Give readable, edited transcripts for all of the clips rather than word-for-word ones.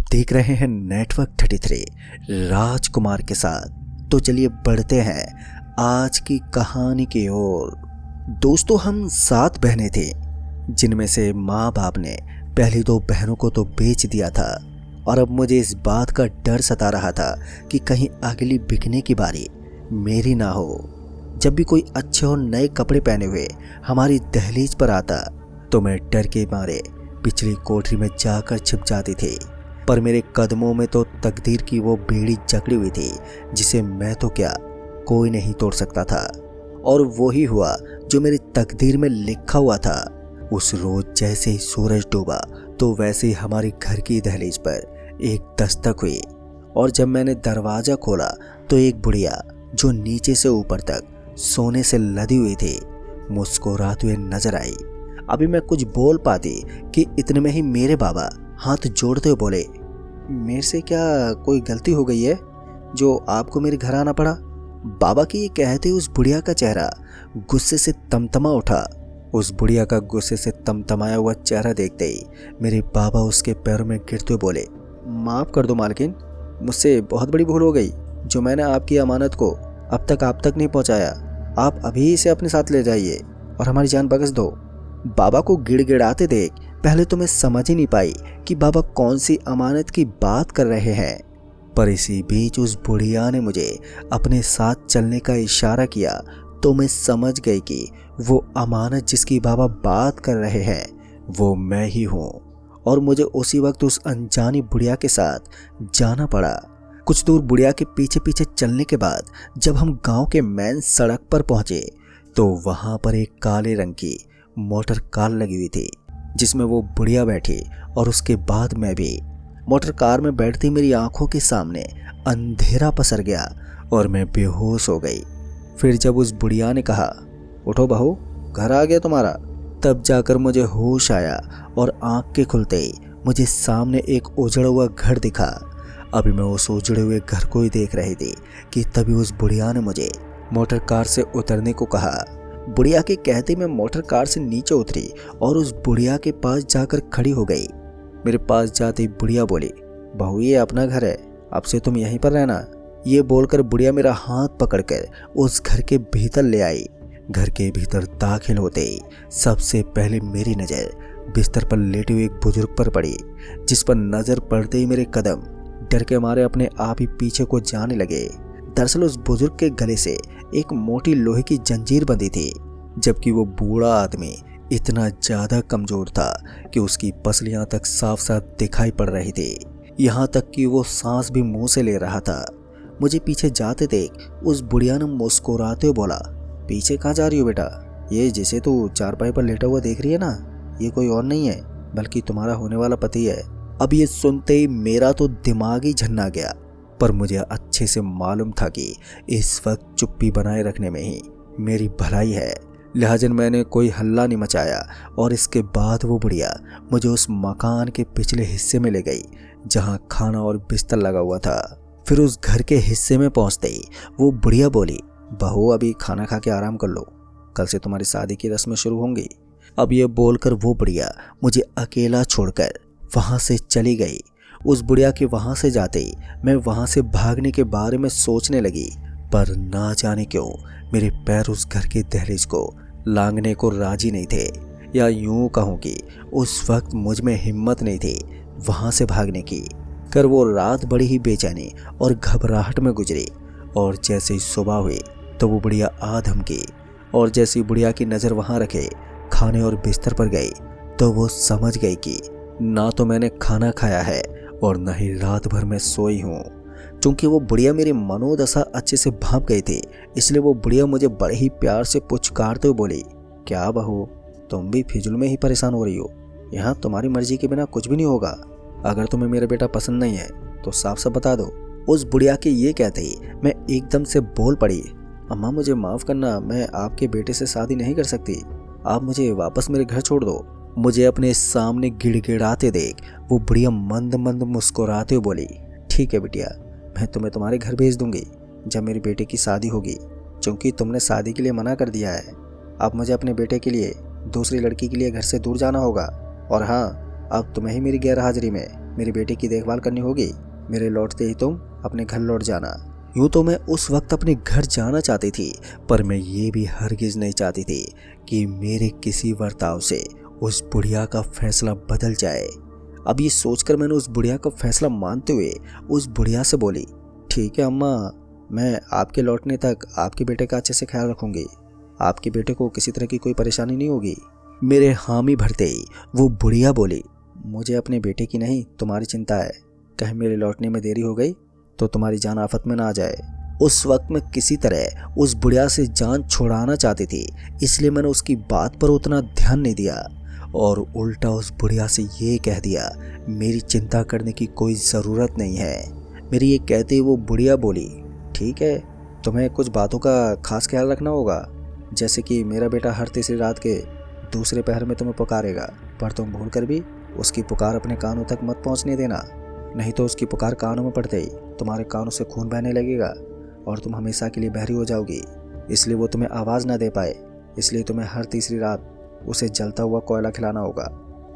देख रहे हैं नेटवर्क 33 राजकुमार के साथ। तो चलिए बढ़ते हैं आज की कहानी की ओर। दोस्तों, हम 7 बहनें थी, जिनमें से माँ बाप ने पहली 2 बहनों को तो बेच दिया था और अब मुझे इस बात का डर सता रहा था कि कहीं अगली बिकने की बारी मेरी ना हो। जब भी कोई अच्छे और नए कपड़े पहने हुए हमारी दहलीज पर आता तो मैं डर के मारे पिछली कोठरी में जाकर छिप जाती थी। पर मेरे कदमों में तो तकदीर की वो बेड़ी जकड़ी हुई थी जिसे मैं तो क्या कोई नहीं तोड़ सकता था। और वो ही हुआ जो मेरी तकदीर में लिखा हुआ था। उस रोज जैसे ही सूरज डूबा तो वैसे ही हमारी घर की दहलीज पर एक दस्तक हुई और जब मैंने दरवाजा खोला तो एक बुढ़िया जो नीचे से ऊपर तक सोने से लदी हुई थी मुस्कुराते हुए नजर आई। अभी मैं कुछ बोल पाती कि इतने में ही मेरे बाबा हाथ जोड़ते हुए बोले, मेरे से क्या कोई गलती हो गई है जो आपको मेरे घर आना पड़ा? बाबा की ये कहते उस बुढ़िया का चेहरा गुस्से से तमतमा उठा। उस बुढ़िया का गुस्से से तमतमाया हुआ चेहरा देखते ही मेरे बाबा उसके पैरों में गिरते हुए बोले, माफ़ कर दो मालकिन, मुझसे बहुत बड़ी भूल हो गई जो मैंने आपकी अमानत को अब तक आप तक नहीं पहुंचाया। आप अभी इसे अपने साथ ले जाइए और हमारी जान बख्श दो। बाबा को गिड़गिड़ाते देख पहले तो मैं समझ ही नहीं पाई कि बाबा कौन सी अमानत की बात कर रहे हैं। पर इसी बीच उस बुढ़िया ने मुझे अपने साथ चलने का इशारा किया तो मैं समझ गई कि वो अमानत जिसकी बाबा बात कर रहे हैं वो मैं ही हूँ। और मुझे उसी वक्त उस अनजानी बुढ़िया के साथ जाना पड़ा। कुछ दूर बुढ़िया के पीछे पीछे चलने के बाद जब हम गांव के मेन सड़क पर पहुंचे तो वहां पर एक काले रंग की मोटर कार लगी हुई थी जिसमें वो बुढ़िया बैठी और उसके बाद मैं भी। मोटर कार में बैठती मेरी आंखों के सामने अंधेरा पसर गया और मैं बेहोश हो गई। फिर जब उस बुढ़िया ने कहा, उठो बहू, घर आ गया तुम्हारा, तब जाकर मुझे होश आया और आंख के खुलते ही मुझे सामने एक उजड़ा हुआ घर दिखा। अभी मैं उस उजड़े हुए घर को ही देख रही थी कि तभी उस बुढ़िया ने मुझे मोटर कार से उतरने को कहा। बुढ़िया के कहते मैं मोटर कार से नीचे उतरी और उस बुढ़िया के पास जाकर खड़ी हो गई। मेरे पास जाते ही बुढ़िया बोली, बहू ये अपना घर है, अब से तुम यहीं पर रहना। ये बोलकर बुढ़िया मेरा हाथ पकड़कर उस घर के भीतर ले आई। घर के भीतर दाखिल होते ही सबसे पहले मेरी नज़र बिस्तर पर लेटे हुए एक बुजुर्ग पर पड़ी, जिस पर नज़र पड़ते ही मेरे कदम डर के मारे अपने आप ही पीछे को जाने लगे। दरअसल उस बुजुर्ग के गले से एक मोटी लोहे की जंजीर बंधी थी, जबकि वो बूढ़ा आदमी इतना ज़्यादा कमज़ोर था कि उसकी पसलियां तक साफ साफ दिखाई पड़ रही थी। यहाँ तक कि वो सांस भी मुंह से ले रहा था। मुझे पीछे जाते देख उस बुढ़िया ने मुस्कुराते हुए बोला, पीछे कहाँ जा रही हो बेटा? ये जिसे तू चारपाई पर लेटा हुआ देख रही है ना, ये कोई और नहीं है बल्कि तुम्हारा होने वाला पति है। अब ये सुनते ही मेरा तो दिमाग ही झन्ना गया, पर मुझे अच्छे से मालूम था कि इस वक्त चुप्पी बनाए रखने में ही मेरी भलाई है। लिहाजा मैंने कोई हल्ला नहीं मचाया और इसके बाद वो बुढ़िया मुझे उस मकान के पिछले हिस्से में ले गई जहां खाना और बिस्तर लगा हुआ था। फिर उस घर के हिस्से में पहुंचते ही वो बुढ़िया बोली, बहू अभी खाना खा के आराम कर लो, कल से तुम्हारी शादी की रस्में शुरू होंगी। अब ये बोलकर वो बुढ़िया मुझे अकेला छोड़कर वहां से चली गई। उस बुढ़िया के वहां से जाते ही मैं वहां से भागने के बारे में सोचने लगी, पर ना जाने क्यों मेरे पैर उस घर के दहलीज को लांघने को राजी नहीं थे, या यूं कहूं कि उस वक्त मुझ में हिम्मत नहीं थी वहां से भागने की। कर वो रात बड़ी ही बेचैनी और घबराहट में गुजरी और जैसे ही सुबह हुई तो वो बुढ़िया आ धमकी और जैसी बुढ़िया की नज़र वहां रखे खाने और बिस्तर पर गई तो वो समझ गई कि ना तो मैंने खाना खाया है और न ही रात भर मैं सोई हूँ। चूंकि वो बुढ़िया मेरी मनोदशा अच्छे से भांप गई थी, इसलिए वो बुढ़िया मुझे बड़े ही प्यार से पुचकारते हुए बोली, क्या बहू तुम भी फिजूल में ही परेशान हो रही हो? यहाँ तुम्हारी मर्जी के बिना कुछ भी नहीं होगा। अगर तुम्हें मेरा बेटा पसंद नहीं है तो साफ साफ बता दो। उस बुढ़िया के ये कहते ही मैं एकदम से बोल पड़ी, अम्मा मुझे माफ़ करना, मैं आपके बेटे से शादी नहीं कर सकती, आप मुझे वापस मेरे घर छोड़ दो। मुझे अपने सामने गिड़गिड़ाते देख वो बुढ़िया मंद मंद मुस्कुराते हुए बोली, ठीक है बिटिया, मैं तुम्हें तुम्हारे घर भेज दूंगी जब मेरे बेटे की शादी होगी। चूंकि तुमने शादी के लिए मना कर दिया है, अब मुझे अपने बेटे के लिए दूसरी लड़की के लिए घर से दूर जाना होगा। और हाँ, अब तुम्हें ही मेरी गैर हाजिरी में मेरी बेटी की देखभाल करनी होगी। मेरे लौटते ही तुम अपने घर लौट जाना। यूँ तो मैं उस वक्त अपने घर जाना चाहती थी, पर मैं ये भी हरगिज नहीं चाहती थी कि मेरे किसी बर्ताव से उस बुढ़िया का फैसला बदल जाए। अब ये सोचकर मैंने उस बुढ़िया का फैसला मानते हुए उस बुढ़िया से बोली, ठीक है अम्मा, मैं आपके लौटने तक आपके बेटे का अच्छे से ख्याल रखूंगी। आपके बेटे को किसी तरह की कोई परेशानी नहीं होगी। मेरे हामी भरते ही वो बुढ़िया बोली, मुझे अपने बेटे की नहीं तुम्हारी चिंता है। कहीं मेरे लौटने में देरी हो गई तो तुम्हारी जान आफत में ना आ जाए। उस वक्त मैं किसी तरह उस बुढ़िया से जान छुड़ाना चाहती थी, इसलिए मैंने उसकी बात पर उतना ध्यान नहीं दिया और उल्टा उस बुढ़िया से ये कह दिया, मेरी चिंता करने की कोई ज़रूरत नहीं है। मेरी ये कहते ही वो बुढ़िया बोली, ठीक है, तुम्हें कुछ बातों का खास ख्याल रखना होगा, जैसे कि मेरा बेटा हर तीसरी रात के दूसरे पहर में तुम्हें पुकारेगा, पर तुम भूल कर भी उसकी पुकार अपने कानों तक मत पहुंचने देना, नहीं तो उसकी पुकार कानों में पड़ते ही तुम्हारे कानों से खून बहने लगेगा और तुम हमेशा के लिए बहरी हो जाओगी। इसलिए वो तुम्हें आवाज़ ना दे पाए, इसलिए तुम्हें हर तीसरी रात उसे जलता हुआ कोयला खिलाना होगा।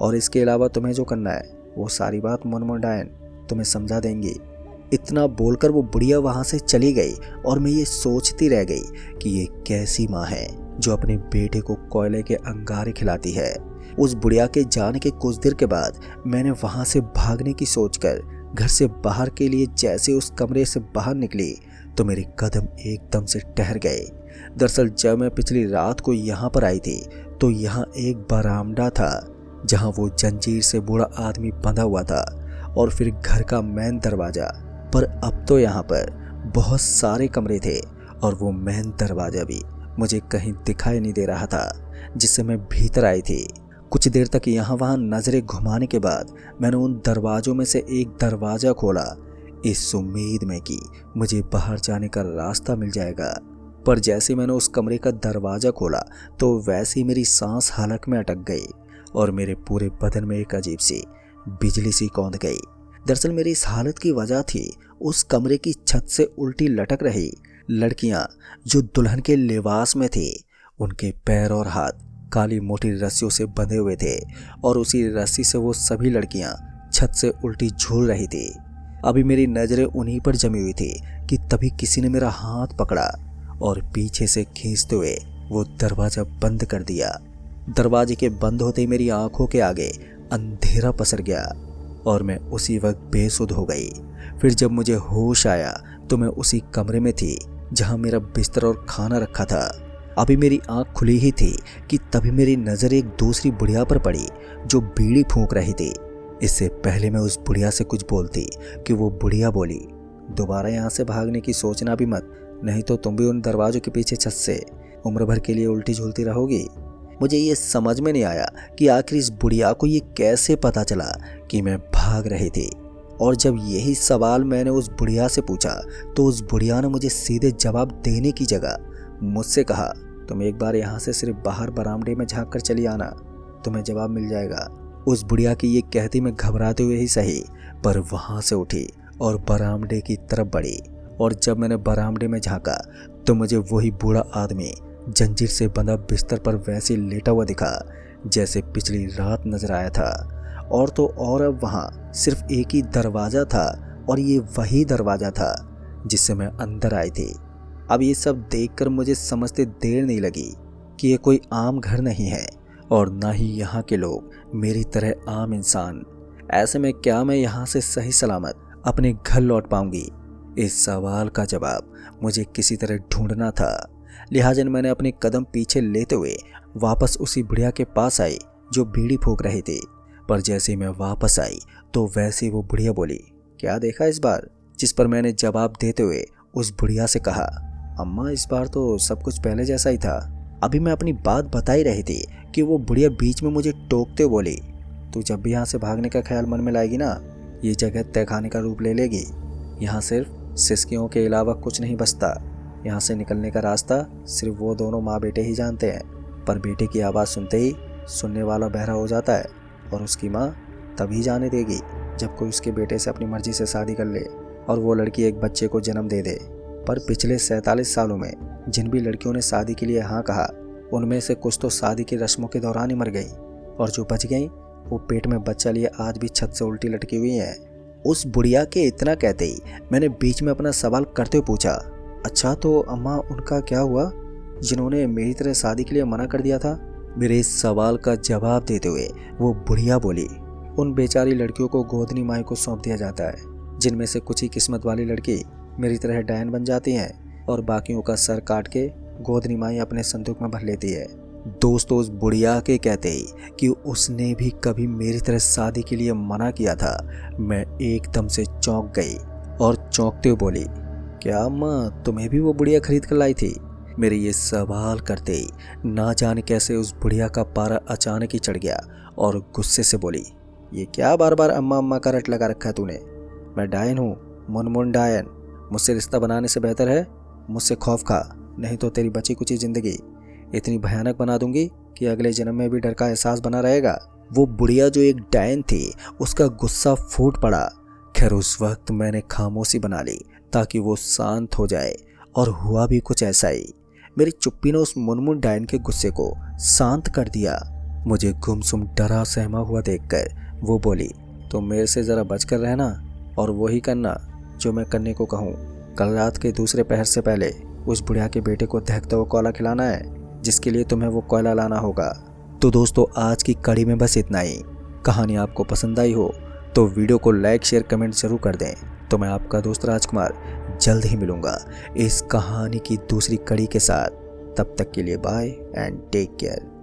और इसके अलावा तुम्हें जो करना है वो सारी बात मुनमुन डायन तुम्हें समझा देंगी। इतना बोलकर वो बुढ़िया वहाँ से चली गई और मैं ये सोचती रह गई कि ये कैसी माँ है जो अपने बेटे को कोयले के अंगारे खिलाती है। उस बुढ़िया के जाने के कुछ देर के बाद मैंने वहाँ से भागने की सोचकर घर से बाहर के लिए जैसे उस कमरे से बाहर निकली तो मेरे कदम एकदम से ठहर गए। दरअसल जब मैं पिछली रात को यहाँ पर आई थी तो यहाँ एक बरामदा था जहाँ वो जंजीर से बूढ़ा आदमी बंधा हुआ था और फिर घर का मेन दरवाज़ा। पर अब तो यहाँ पर बहुत सारे कमरे थे और वो मेन दरवाज़ा भी मुझे कहीं दिखाई नहीं दे रहा था जिससे मैं भीतर आई थी। कुछ देर तक यहाँ वहाँ नज़रें घुमाने के बाद मैंने उन दरवाज़ों में से एक दरवाज़ा खोला, इस उम्मीद में कि मुझे बाहर जाने का रास्ता मिल जाएगा। पर जैसे मैंने उस कमरे का दरवाज़ा खोला तो वैसे ही मेरी सांस हलक में अटक गई और मेरे पूरे बदन में एक अजीब सी बिजली सी कौंध गई। दरअसल मेरी इस हालत की वजह थी उस कमरे की छत से उल्टी लटक रही लड़कियां जो दुल्हन के लिबास में थी। उनके पैर और हाथ काली मोटी रस्सियों से बंधे हुए थे और उसी रस्सी से वो सभी लड़कियां छत से उल्टी झूल रही थी। अभी मेरी नज़रें उन्हीं पर जमी हुई थी कि तभी किसी ने मेरा हाथ पकड़ा और पीछे से खींचते हुए वो दरवाज़ा बंद कर दिया। दरवाजे के बंद होते ही मेरी आंखों के आगे अंधेरा पसर गया और मैं उसी वक्त बेसुध हो गई। फिर जब मुझे होश आया तो मैं उसी कमरे में थी जहां मेरा बिस्तर और खाना रखा था। अभी मेरी आंख खुली ही थी कि तभी मेरी नज़र एक दूसरी बुढ़िया पर पड़ी जो बीड़ी फूंक रही थी। इससे पहले मैं उस बुढ़िया से कुछ बोलती कि वो बुढ़िया बोली, दोबारा यहाँ से भागने की सोचना भी मत, नहीं तो तुम भी उन दरवाजों के पीछे छत से उम्र भर के लिए उल्टी झूलती रहोगी। मुझे ये समझ में नहीं आया कि आखिर इस बुढ़िया को ये कैसे पता चला कि मैं भाग रही थी। और जब यही सवाल मैंने उस बुढ़िया से पूछा तो उस बुढ़िया ने मुझे सीधे जवाब देने की जगह मुझसे कहा, तुम एक बार यहाँ से सिर्फ बाहर बरामदे में झांक कर चली आना, तुम्हें जवाब मिल जाएगा। उस बुढ़िया की ये कहती मैं घबराते हुए ही सही पर वहाँ से उठी और बरामदे की तरफ बढ़ी। और जब मैंने बरामदे में झांका तो मुझे वही बूढ़ा आदमी जंजीर से बंधा बिस्तर पर वैसे लेटा हुआ दिखा जैसे पिछली रात नजर आया था। और तो और अब वहाँ सिर्फ एक ही दरवाज़ा था और ये वही दरवाज़ा था जिससे मैं अंदर आई थी। अब ये सब देखकर मुझे समझते देर नहीं लगी कि ये कोई आम घर नहीं है और ना ही यहाँ के लोग मेरी तरह आम इंसान। ऐसे में क्या मैं यहाँ से सही सलामत अपने घर लौट पाऊंगी? इस सवाल का जवाब मुझे किसी तरह ढूंढना था। लिहाजा मैंने अपने कदम पीछे लेते हुए वापस उसी बुढ़िया के पास आई जो बीड़ी फूंक रही थी। पर जैसे मैं वापस आई तो वैसे वो बुढ़िया बोली, क्या देखा इस बार? जिस पर मैंने जवाब देते हुए उस बुढ़िया से कहा, अम्मा इस बार तो सब कुछ पहले जैसा ही था। अभी मैं अपनी बात बता ही रही थी कि वो बुढ़िया बीच में मुझे टोकते बोली, तू जब भी यहाँ से भागने का ख्याल मन में लाएगी ना, ये जगह तहखाने का रूप ले लेगी। यहाँ सिर्फ सिसकियों के अलावा कुछ नहीं बचता। यहाँ से निकलने का रास्ता सिर्फ वो दोनों माँ बेटे ही जानते हैं। पर बेटे की आवाज़ सुनते ही सुनने वाला बहरा हो जाता है और उसकी माँ तभी जाने देगी जब कोई उसके बेटे से अपनी मर्जी से शादी कर ले और वो लड़की एक बच्चे को जन्म दे दे। पर पिछले 47 सालों में जिन भी लड़कियों ने शादी के लिए हाँ कहा, उनमें से कुछ तो शादी की रस्मों के दौरान ही मर गई और जो बच गई वो पेट में बच्चा लिए आज भी छत से उल्टी लटकी हुई है। उस बुढ़िया के इतना कहते ही मैंने बीच में अपना सवाल करते हुए पूछा, अच्छा तो अम्मा उनका क्या हुआ जिन्होंने मेरी तरह शादी के लिए मना कर दिया था? मेरे इस सवाल का जवाब देते हुए वो बुढ़िया बोली, उन बेचारी लड़कियों को गोदनी माई को सौंप दिया जाता है, जिनमें से कुछ ही किस्मत वाली लड़की मेरी तरह डायन बन जाती हैं और बाकियों का सर काट के गोदनी माई अपने संदूक में भर लेती है। दोस्तों उस बुढ़िया के कहते ही कि उसने भी कभी मेरी तरह शादी के लिए मना किया था, मैं एकदम से चौंक गई और चौंकते हुए बोली, क्या अम्मा तुम्हें भी वो बुढ़िया खरीद कर लाई थी? मेरे ये सवाल करते ही ना जाने कैसे उस बुढ़िया का पारा अचानक ही चढ़ गया और गुस्से से बोली, ये क्या बार बार अम्मा अम्मा का रट लगा रखा है तूने? मैं डायन हूँ, मुनमुन डायन। मुझसे रिश्ता बनाने से बेहतर है मुझसे खौफ खा, नहीं तो तेरी बची कुची जिंदगी इतनी भयानक बना दूंगी कि अगले जन्म में भी डर का एहसास बना रहेगा। वो बुढ़िया जो एक डायन थी उसका गुस्सा फूट पड़ा। खैर उस वक्त मैंने खामोशी बना ली ताकि वो शांत हो जाए और हुआ भी कुछ ऐसा ही। मेरी चुप्पी ने उस मुनमुन डायन के गुस्से को शांत कर दिया। मुझे गुमसुम डरा सहमा हुआ देखकर वो बोली, तो मेरे से ज़रा बचकर रहना और वही करना जो मैं करने को कहूँ। कल रात के दूसरे पहर से पहले उस बुढ़िया के बेटे को दहकता हुआ कोयला खिलाना है, जिसके लिए तुम्हें वो कोयला लाना होगा। तो दोस्तों आज की कड़ी में बस इतना ही। कहानी आपको पसंद आई हो तो वीडियो को लाइक शेयर कमेंट जरूर कर दें। तो मैं आपका दोस्त राजकुमार जल्द ही मिलूंगा इस कहानी की दूसरी कड़ी के साथ। तब तक के लिए बाय एंड टेक केयर।